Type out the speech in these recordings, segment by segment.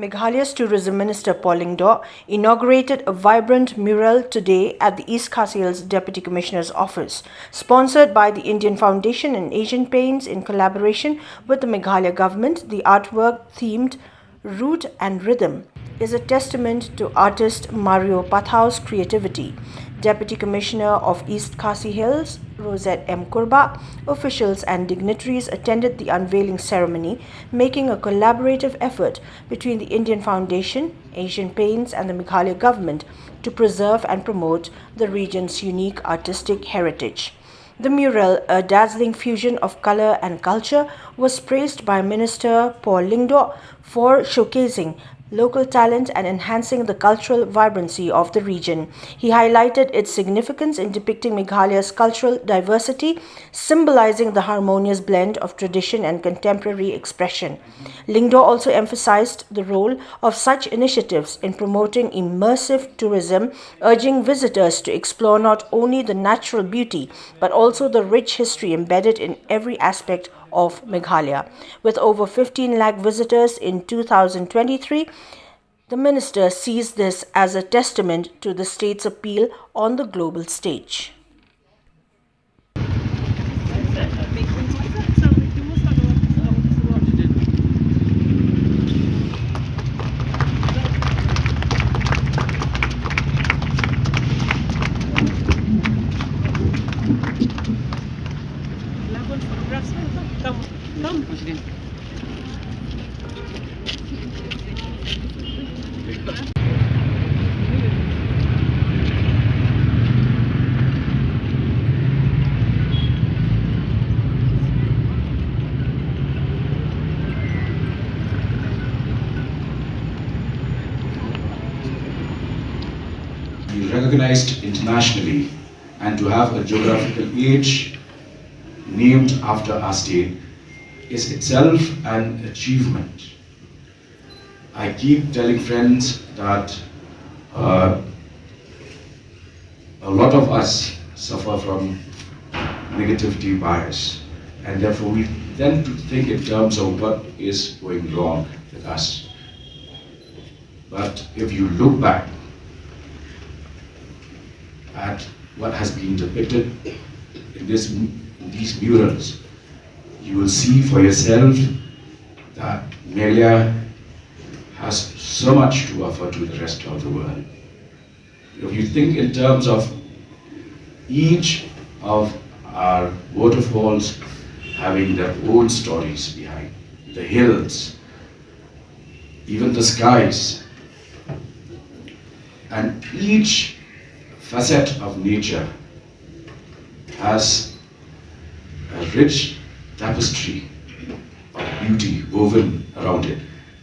Meghalaya's Tourism Minister Paul Lyngdoh inaugurated a vibrant mural today at the East Khasi Hills Deputy Commissioner's office. Sponsored by the Indian Foundation and Asian Paints in collaboration with the Meghalaya government, the artwork themed Root and Rhythm is a testament to artist Mario Pathao's creativity. Deputy Commissioner of East Khasi Hills, Rosette M. Kurba, officials and dignitaries attended the unveiling ceremony, making a collaborative effort between the Indian Foundation, Asian Paints and the Meghalaya government to preserve and promote the region's unique artistic heritage. The mural, a dazzling fusion of color and culture, was praised by Minister Paul Lyngdoh for showcasing local talent and enhancing the cultural vibrancy of the region. He highlighted its significance in depicting Meghalaya's cultural diversity, symbolizing the harmonious blend of tradition and contemporary expression. Lyngdoh also emphasized the role of such initiatives in promoting immersive tourism, urging visitors to explore not only the natural beauty but also the rich history embedded in every aspect of Meghalaya. With over 15 lakh visitors in 2023, the minister sees this as a testament to the state's appeal on the global stage. Be recognized internationally and to have a geographical age named after our state is itself an achievement. I keep telling friends that a lot of us suffer from negativity bias, and therefore we tend to think in terms of what is going wrong with us. But if you look back at what has been depicted in these murals, you will see for yourself that Meghalaya has so much to offer to the rest of the world. If you think in terms of each of our waterfalls having their own stories behind, the hills, even the skies, and each facet of nature has a rich tapestry of beauty woven around it.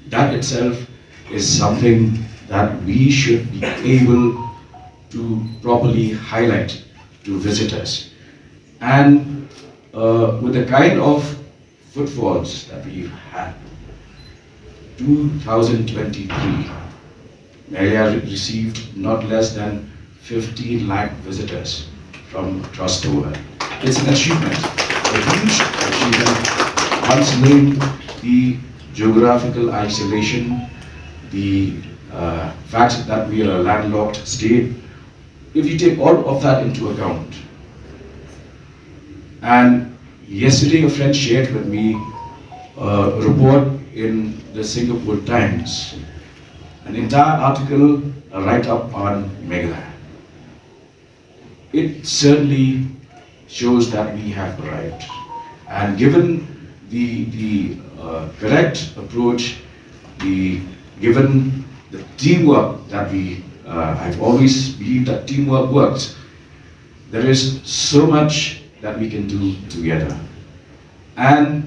That itself is something that we should be able to properly highlight to visitors. And with the kind of footfalls that we've had, 2023, Meghalaya received not less than 15 lakh visitors from across the world. It's an achievement, a huge achievement, considering the geographical isolation, the fact that we are a landlocked state. If you take all of that into account, and yesterday a friend shared with me a report in the Singapore Times, an entire article, a write-up on Meghalaya. It certainly shows that we have arrived. And given the correct approach, given the teamwork that I've always believed that teamwork works, there is so much that we can do together. And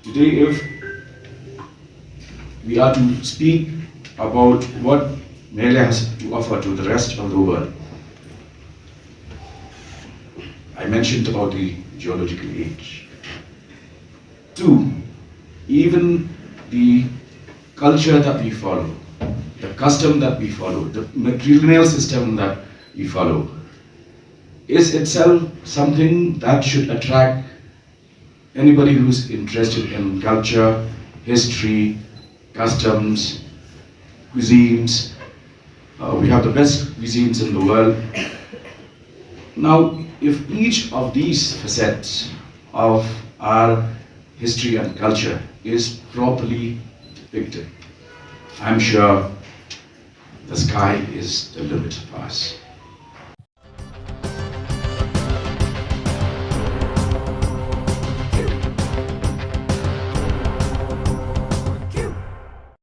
today, if we are to speak about what Meghalaya has to offer to the rest of the world, I mentioned about the geological age. 2, even the culture that we follow, the custom that we follow, the matrilineal system that we follow, is itself something that should attract anybody who's interested in culture, history, customs, cuisines. We have the best cuisines in the world. Now, if each of these facets of our history and culture is properly depicted, I'm sure the sky is the limit for us.